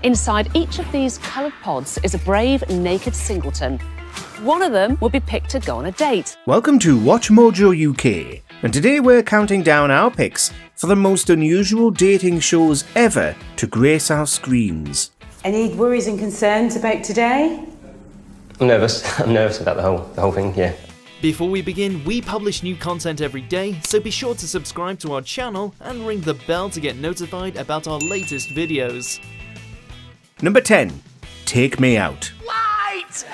Inside each of these coloured pods is a brave, naked singleton. One of them will be picked to go on a date. Welcome to WatchMojoUK, and today we're counting down our picks for the most unusual dating shows ever to grace our screens. Any worries and concerns about today? I'm nervous. I'm nervous about the whole thing, yeah. Before we begin, we publish new content every day, so be sure to subscribe to our channel and ring the bell to get notified about our latest videos. Number 10. Take Me Out. Light!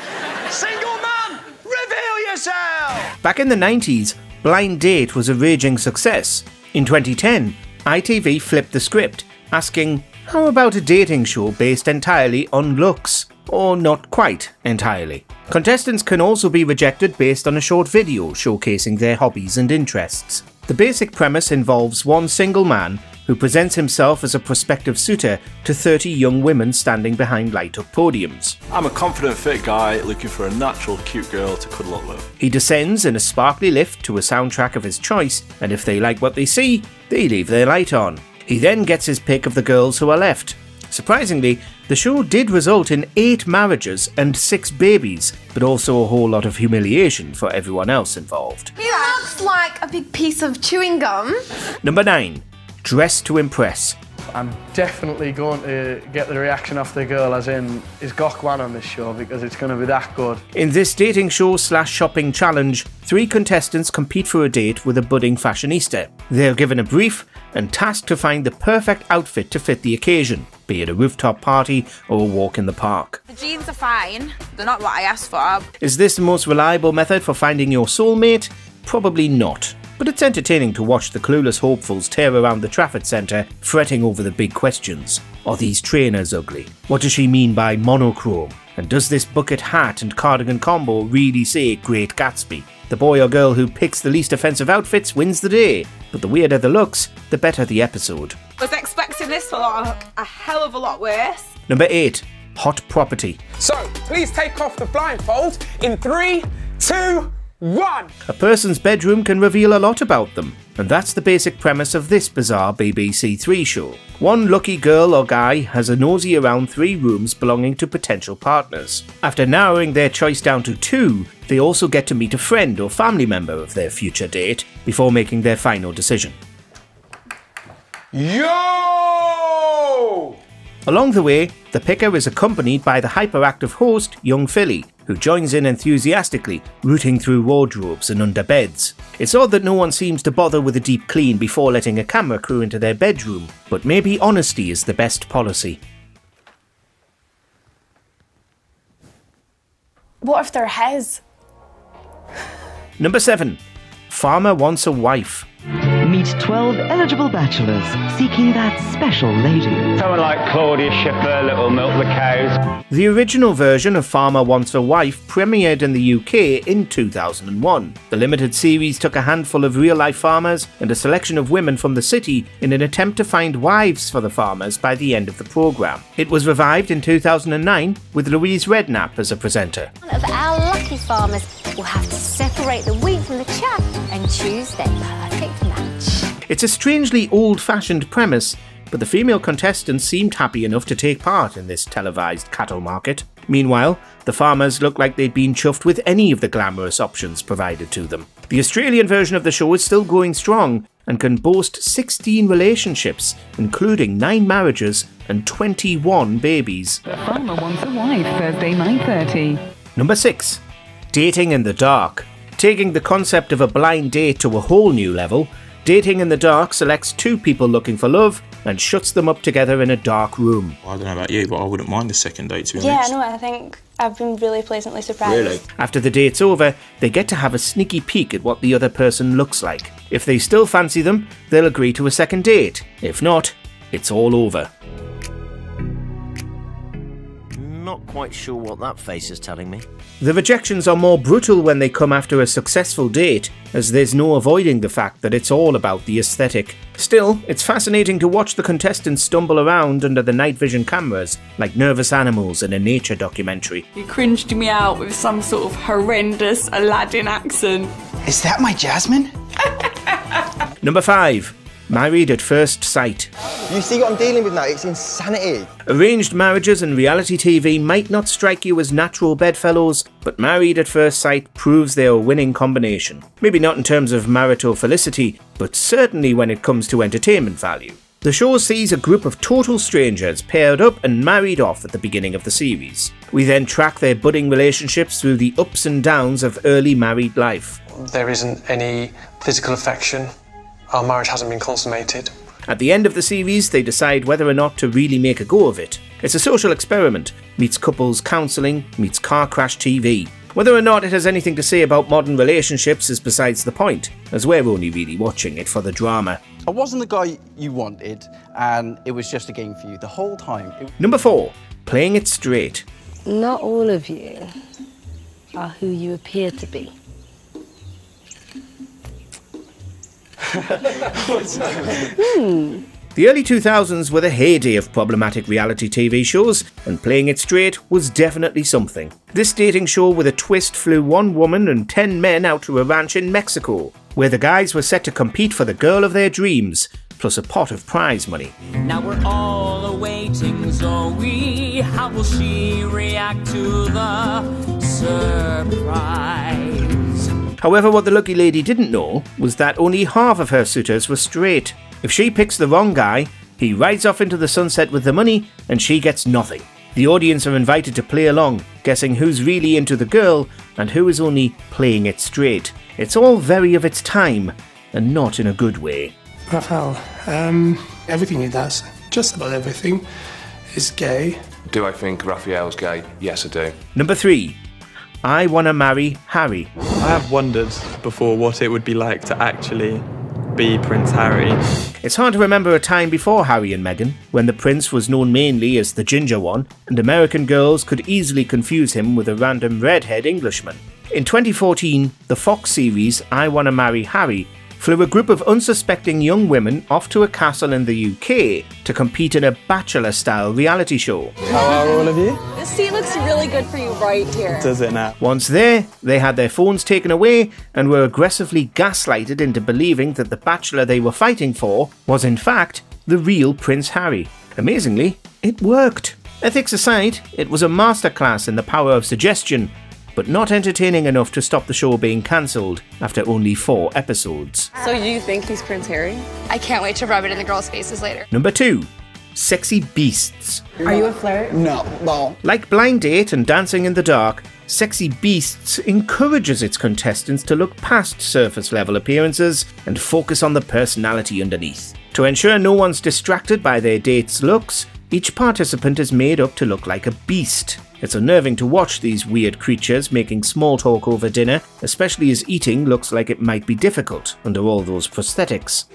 Single man, reveal yourself! Back in the 90s, Blind Date was a raging success. In 2010, ITV flipped the script, asking, how about a dating show based entirely on looks? Or not quite entirely. Contestants can also be rejected based on a short video showcasing their hobbies and interests. The basic premise involves one single man who presents himself as a prospective suitor to 30 young women standing behind light-up podiums. I'm a confident, fit guy looking for a natural, cute girl to cuddle up with. He descends in a sparkly lift to a soundtrack of his choice, and if they like what they see, they leave their light on. He then gets his pick of the girls who are left. Surprisingly, the show did result in 8 marriages and 6 babies, but also a whole lot of humiliation for everyone else involved. He looks like a big piece of chewing gum. Number 9. Dress to Impress. I'm definitely going to get the reaction off the girl, as in, is Gok one on this show, because it's going to be that good. In this dating show / shopping challenge, 3 contestants compete for a date with a budding fashionista. They're given a brief and tasked to find the perfect outfit to fit the occasion, be it a rooftop party or a walk in the park. The jeans are fine, they're not what I asked for. Is this the most reliable method for finding your soulmate? Probably not. But it's entertaining to watch the clueless hopefuls tear around the Trafford Centre, fretting over the big questions. Are these trainers ugly? What does she mean by monochrome? And does this bucket hat and cardigan combo really say Great Gatsby? The boy or girl who picks the least offensive outfits wins the day, but the weirder the looks, the better the episode. I was expecting this to look a hell of a lot worse. Number 8. Hot Property. So, please take off the blindfold in 3, 2, 1. A person's bedroom can reveal a lot about them, and that's the basic premise of this bizarre BBC 3 show. One lucky girl or guy has a nosy around 3 rooms belonging to potential partners. After narrowing their choice down to 2, they also get to meet a friend or family member of their future date before making their final decision. Yo! Along the way, the picker is accompanied by the hyperactive host, young Philly, who joins in enthusiastically, rooting through wardrobes and under beds. It's odd that no one seems to bother with a deep clean before letting a camera crew into their bedroom, but maybe honesty is the best policy. What if they're his? Number 7. Farmer Wants a Wife. Meet 12 eligible bachelors seeking that special lady. Someone like Claudia Schiffer, Little Milk the Cows. The original version of Farmer Wants a Wife premiered in the UK in 2001. The limited series took a handful of real-life farmers and a selection of women from the city in an attempt to find wives for the farmers by the end of the programme. It was revived in 2009 with Louise Redknapp as a presenter. One of our lucky farmers will have to separate the wheat from the chaff and choose their perfect match. It's a strangely old-fashioned premise, but the female contestants seemed happy enough to take part in this televised cattle market. Meanwhile, the farmers looked like they'd been chuffed with any of the glamorous options provided to them. The Australian version of the show is still going strong and can boast 16 relationships, including 9 marriages and 21 babies. Farmer Wants a Wife, Thursday 9:30. Number 6. Dating in the Dark. Taking the concept of a blind date to a whole new level, Dating in the Dark selects 2 people looking for love and shuts them up together in a dark room. I don't know about you, but I wouldn't mind a second date, to be honest. honest. Yeah, no, I think I've been really pleasantly surprised. Really? After the date's over, they get to have a sneaky peek at what the other person looks like. If they still fancy them, they'll agree to a second date. If not, it's all over. Not quite sure what that face is telling me. The rejections are more brutal when they come after a successful date, as there's no avoiding the fact that it's all about the aesthetic. Still, it's fascinating to watch the contestants stumble around under the night vision cameras like nervous animals in a nature documentary. He cringed me out with some sort of horrendous Aladdin accent. Is that my Jasmine? Number 5. Married at First Sight. You see what I'm dealing with now? It's insanity. Arranged marriages and reality TV might not strike you as natural bedfellows, but Married at First Sight proves they're a winning combination. Maybe not in terms of marital felicity, but certainly when it comes to entertainment value. The show sees a group of total strangers paired up and married off at the beginning of the series. We then track their budding relationships through the ups and downs of early married life. There isn't any physical affection. Our marriage hasn't been consummated. At the end of the series, they decide whether or not to really make a go of it. It's a social experiment, meets couples counselling, meets car crash TV. Whether or not it has anything to say about modern relationships is besides the point, as we're only really watching it for the drama. I wasn't the guy you wanted, and it was just a game for you the whole time. Number 4, playing it straight. Not all of you are who you appear to be. The early 2000s were the heyday of problematic reality TV shows, and Playing It Straight was definitely something. This dating show with a twist flew one woman and 10 men out to a ranch in Mexico, where the guys were set to compete for the girl of their dreams, plus a pot of prize money. Now we're all awaiting Zoe. How will she react to the surprise? However, what the lucky lady didn't know was that only half of her suitors were straight. If she picks the wrong guy, he rides off into the sunset with the money and she gets nothing. The audience are invited to play along, guessing who's really into the girl and who is only playing it straight. It's all very of its time, and not in a good way. Raphael, everything he does, just about everything, is gay. Do I think Raphael's gay? Yes, I do. Number 3. I Wanna Marry Harry. I have wondered before what it would be like to actually be Prince Harry. It's hard to remember a time before Harry and Meghan, when the prince was known mainly as the ginger one, and American girls could easily confuse him with a random redhead Englishman. In 2014, the Fox series I Wanna Marry Harry flew a group of unsuspecting young women off to a castle in the UK to compete in a Bachelor-style reality show. How are all of you? This tea looks really good for you right here. Does it now? Once there, they had their phones taken away and were aggressively gaslighted into believing that the bachelor they were fighting for was in fact the real Prince Harry. Amazingly, it worked. Ethics aside, it was a masterclass in the power of suggestion, but not entertaining enough to stop the show being cancelled after only 4 episodes. So you think he's Prince Harry? I can't wait to rub it in the girls' faces later. Number 2. Sexy Beasts. Are you a flirt? No. Like Blind Date and Dancing in the Dark, Sexy Beasts encourages its contestants to look past surface level appearances and focus on the personality underneath. To ensure no one's distracted by their date's looks, each participant is made up to look like a beast. It's unnerving to watch these weird creatures making small talk over dinner, especially as eating looks like it might be difficult under all those prosthetics.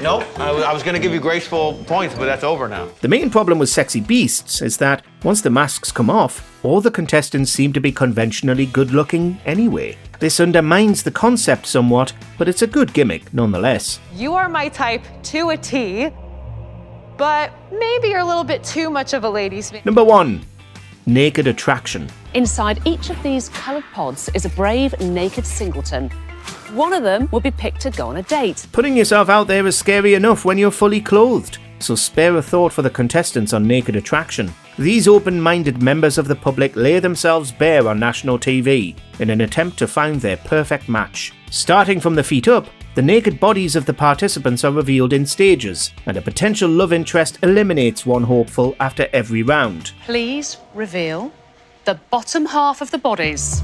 No, I was going to give you graceful points, but that's over now. The main problem with Sexy Beasts is that once the masks come off, all the contestants seem to be conventionally good-looking anyway. This undermines the concept somewhat, but it's a good gimmick nonetheless. You are my type to a T, but maybe you're a little bit too much of a ladies' man. Number 1. Naked Attraction. Inside each of these coloured pods is a brave naked singleton. One of them will be picked to go on a date. Putting yourself out there is scary enough when you're fully clothed, so spare a thought for the contestants on Naked Attraction. These open-minded members of the public lay themselves bare on national TV in an attempt to find their perfect match. Starting from the feet up, the naked bodies of the participants are revealed in stages, and a potential love interest eliminates one hopeful after every round. Please reveal the bottom half of the bodies.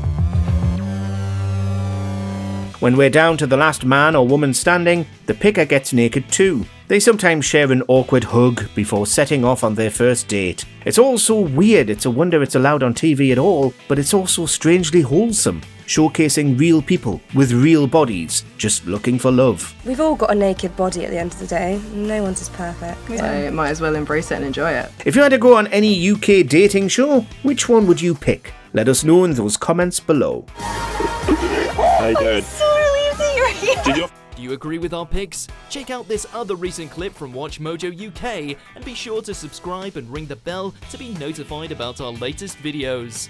When we're down to the last man or woman standing, the picker gets naked too. They sometimes share an awkward hug before setting off on their first date. It's all so weird, it's a wonder it's allowed on TV at all, but it's also strangely wholesome, showcasing real people with real bodies, just looking for love. We've all got a naked body at the end of the day. No one's is perfect. So might as well embrace it and enjoy it. If you had to go on any UK dating show, which one would you pick? Let us know in those comments below. How you doing? Do you agree with our picks? Check out this other recent clip from WatchMojoUK and be sure to subscribe and ring the bell to be notified about our latest videos.